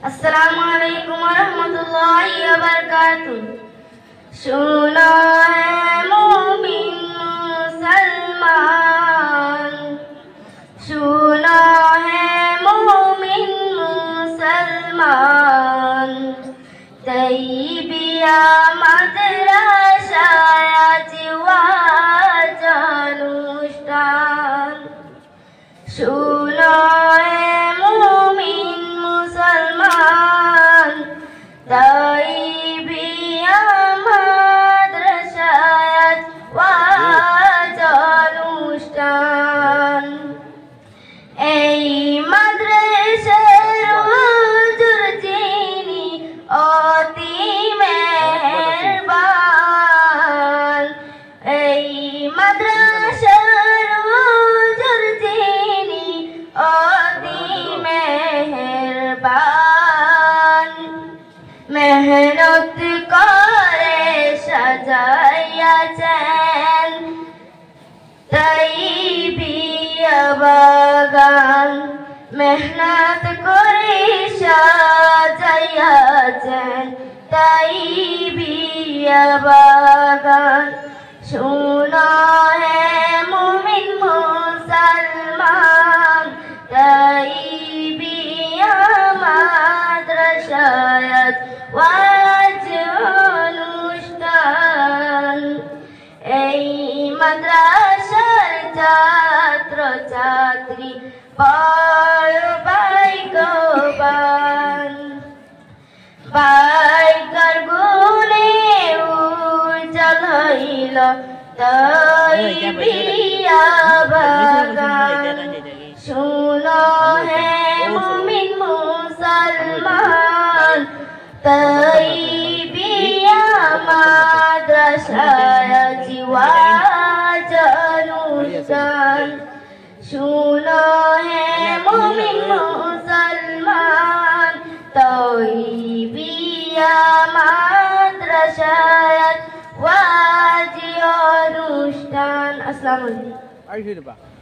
अस्सलामु अलैकुम वरहमतुल्लाहि वबरकातुह। सुना है मोमिन मुसलमान, सुना है मोमिन मुसलमान, तैयबिया मदरसायाची वाचानुष्ठान। सुना है मोमिन मुसलमान, तैयबिया मदरसायाच वाचानुष्ठान। এই মাদ্রাসার হুজুর যিনি অতি মেহেরবান, এই মাদ্রাসার হুজুর যিনি অতি মেহেরবান, মেহনত করে সাজাইয়াছেন তৈবিয়া বাগান। মেহনত করে সাজাইয়াছেন তৈবিয়া বাগান। सुना है मोमिन मुसलमान, तैयबिया मदरसायाच वाचानुष्ठान। এই মাদ্রাসার ছাত্র ছাত্রী বড় ভাগ্যবান, ভাগ্যের গুণে উজ্জ্বল হইল তৈয়বিয়া বাগান। শুনো হে মুমিন মুসলমান, তৈয়বিয়া মাদ্রাসায়াচি वाचानुष्ठान। सुनो है मोमिन मुसलमान, तैयबिया मदरसायाच वाचानुष्ठान। अस्सलामु अलैकुम।